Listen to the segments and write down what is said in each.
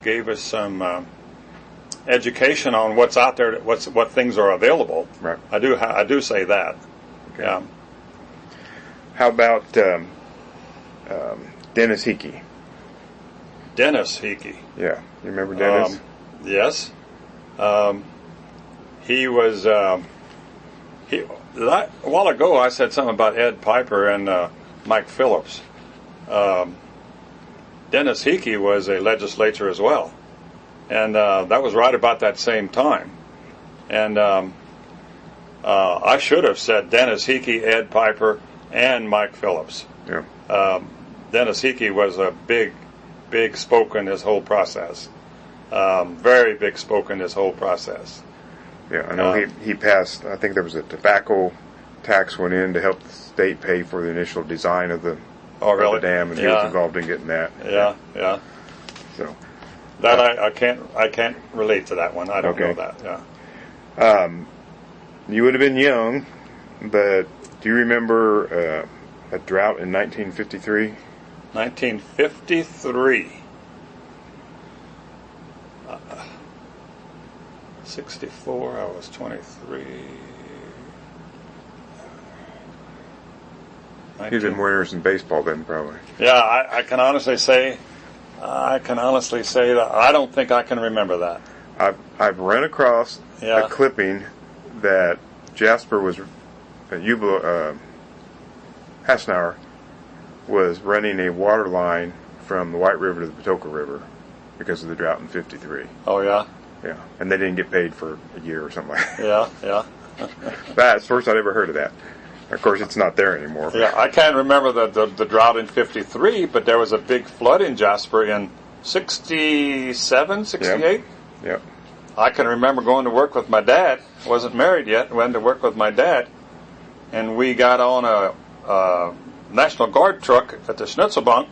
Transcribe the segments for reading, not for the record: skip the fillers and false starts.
gave us some education on what's out there, what things are available. Right. I do say that. Okay. Yeah. How about Dennis Hickey? Dennis Hickey. Yeah, you remember Dennis? Yes. He was. A while ago, I said something about Ed Piper and Mike Phillips. Dennis Hickey was a legislator as well, and that was right about that same time. And I should have said Dennis Hickey, Ed Piper, and Mike Phillips. Yeah. Dennis Hickey was a big spoke in this whole process. Very big spoke in this whole process. Yeah, I know he passed. I think there was a tobacco tax went in to help the state pay for the initial design of the. Oh, really? The dam, and he was involved in getting that. Yeah. So that I can't relate to that one. I don't know that. Yeah. You would have been young, but do you remember a drought in 1953? 1953. 64. I was 23. You'd been winners in baseball then, probably. Yeah, I can honestly say that I don't think I can remember that. I've run across a clipping that Jasper was Hassenauer was running a water line from the White River to the Patoka River because of the drought in '53. Oh yeah. Yeah, and they didn't get paid for a year or something like that. Yeah. That's the first I'd ever heard of that. Of course, it's not there anymore. Yeah, I can't remember the drought in '53, but there was a big flood in Jasper in '67, '68. Yep. I can remember going to work with my dad. I wasn't married yet. Went to work with my dad, and we got on a National Guard truck at the Schnitzelbank,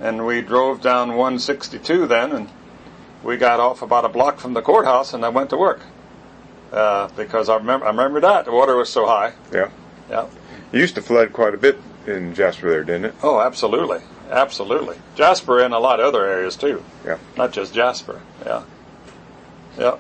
and we drove down 162 then, and we got off about a block from the courthouse, and I went to work because I remember that the water was so high. Yeah. Yeah. It used to flood quite a bit in Jasper there, didn't it? Oh, absolutely. Jasper and a lot of other areas too. Yeah. Not just Jasper. Yeah. Yeah.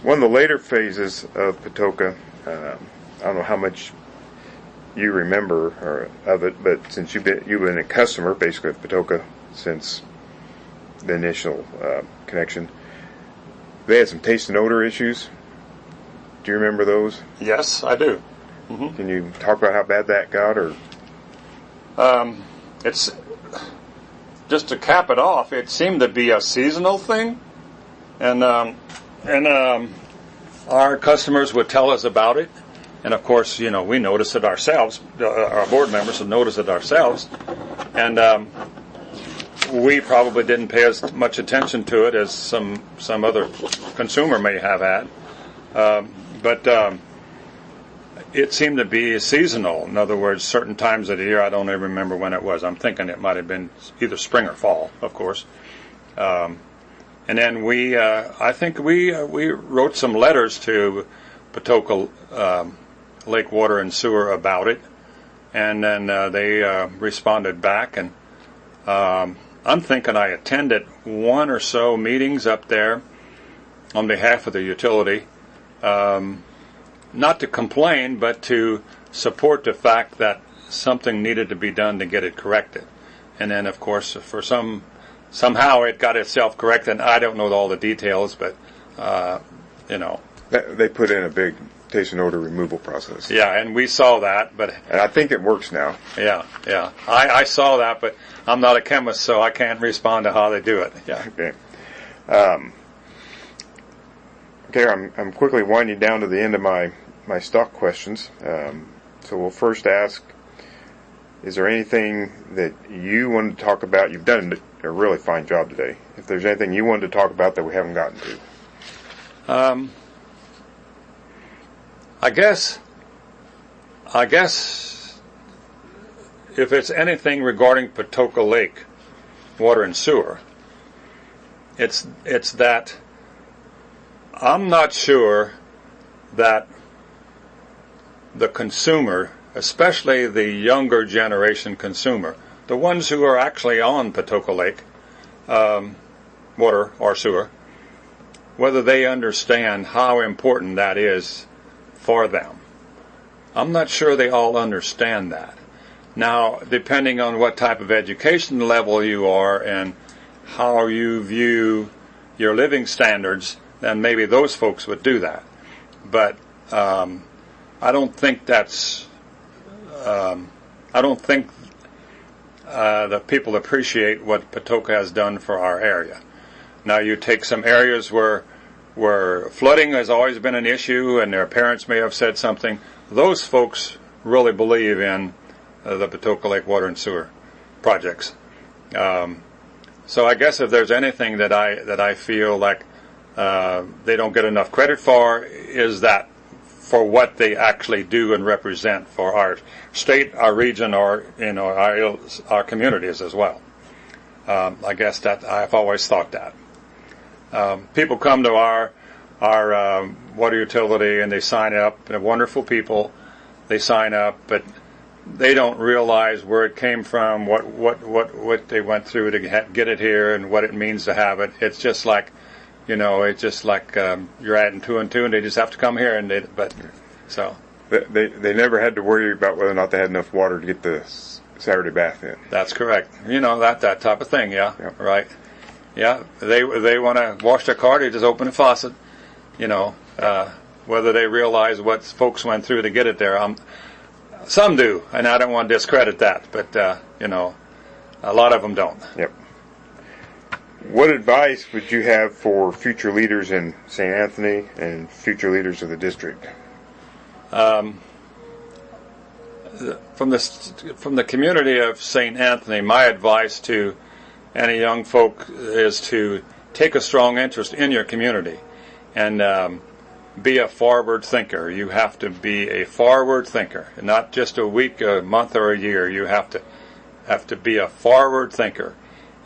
One of the later phases of Patoka, I don't know how much you remember of it, but since you've been a customer basically of Patoka since the initial connection, they had some taste and odor issues. Do you remember those? Yes, I do. Mm-hmm. Can you talk about how bad that got, or? It's just to cap it off. It seemed to be a seasonal thing, and our customers would tell us about it. And of course, we noticed it ourselves. Our board members have noticed it ourselves, and we probably didn't pay as much attention to it as some other consumer may have had. But it seemed to be seasonal. In other words, certain times of the year. I don't even remember when it was. I'm thinking it might have been either spring or fall, of course. And then I think we wrote some letters to Patoka Lake Water and Sewer about it, and then they responded back. And I'm thinking I attended one or so meetings up there on behalf of the utility, not to complain, but to support the fact that something needed to be done to get it corrected. And then, of course, somehow it got itself corrected. I don't know all the details, but They put in a big taste and odor removal process. Yeah, and we saw that, and I think it works now. Yeah. I saw that, but I'm not a chemist, so I can't respond to how they do it. Yeah. Okay. I'm quickly winding down to the end of my stock questions. So we'll first ask: is there anything that you wanted to talk about? You've done a really fine job today. If there's anything you wanted to talk about that we haven't gotten to. I guess if it's anything regarding Patoka Lake Water and Sewer, it's that I'm not sure that the consumer, especially the younger generation consumer, the ones who are actually on Patoka Lake water or sewer, whether they understand how important that is for them. I'm not sure they all understand that. Now, depending on what type of education level you are and how you view your living standards, then maybe those folks would do that. But I don't think that's. I don't think that people appreciate what Patoka has done for our area. Now, you take some areas where flooding has always been an issue, and their parents may have said something. Those folks really believe in the Patoka Lake Water and Sewer projects. So I guess if there's anything that I feel like they don't get enough credit for, is that for what they actually do and represent for our state, our region, or our communities as well. I guess that I've always thought that. People come to our water utility and they sign up. They're wonderful people. They sign up, but they don't realize where it came from, what they went through to get it here, and what it means to have it. It's just like, you're adding two and two, and they just have to come here, and they never had to worry about whether or not they had enough water to get the Saturday bath in. That's correct. That type of thing. Yeah, yep. Right. Yeah, they want to wash their car, they just open the faucet. Whether they realize what folks went through to get it there, some do, and I don't want to discredit that, but a lot of them don't. Yep. What advice would you have for future leaders in St. Anthony and future leaders of the district? From the community of St. Anthony, my advice to any young folk is to take a strong interest in your community and be a forward thinker. You have to be a forward thinker, not just a week, a month, or a year. You have to be a forward thinker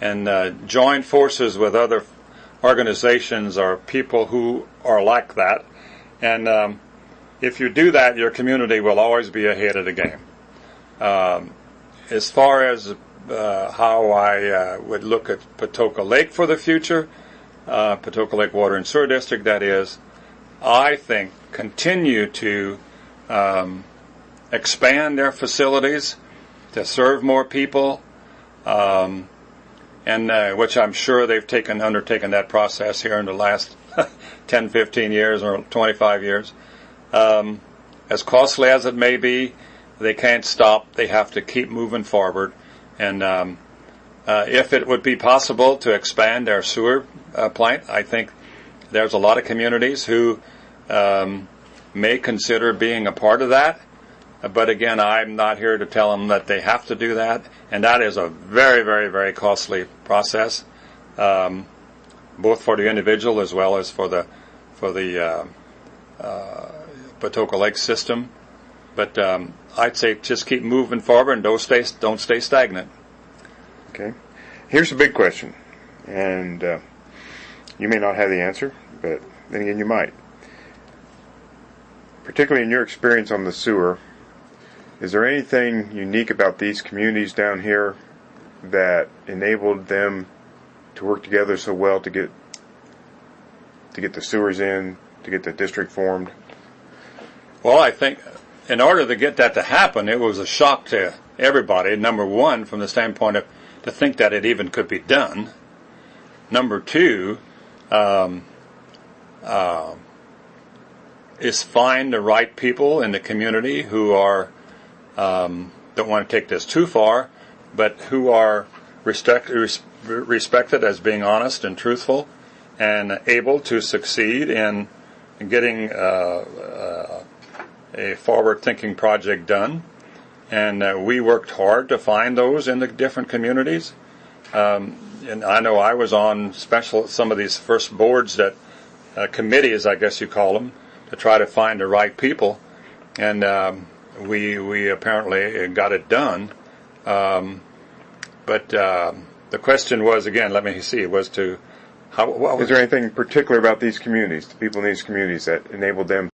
and join forces with other organizations or people who are like that. And if you do that, your community will always be ahead of the game. As far as how I would look at Patoka Lake for the future, Patoka Lake Water and Sewer District, that is, I think continue to expand their facilities to serve more people, and which I'm sure they've undertaken that process here in the last 10, 15 years or 25 years. As costly as it may be, they can't stop. They have to keep moving forward. And if it would be possible to expand their sewer plant, I think there's a lot of communities who may consider being a part of that. But again, I'm not here to tell them that they have to do that. And that is a very, very, very costly process, both for the individual as well as for the Patoka Lake system. But I'd say just keep moving forward and don't stay stagnant. Okay. Here's a big question, and you may not have the answer, but then again you might. Particularly in your experience on the sewer, is there anything unique about these communities down here that enabled them to work together so well to get the sewers in, to get the district formed? Well, I think in order to get that to happen, it was a shock to everybody. Number one, from the standpoint of to think that it even could be done. Number two, is find the right people in the community who are don't want to take this too far, but who are respected as being honest and truthful and able to succeed in getting a forward-thinking project done. And we worked hard to find those in the different communities. And I know I was on some of these first boards that committees, I guess you call them, to try to find the right people. And we apparently got it done. But the question was, again, let me see, was to... Is there anything particular about these communities, the people in these communities, that enabled them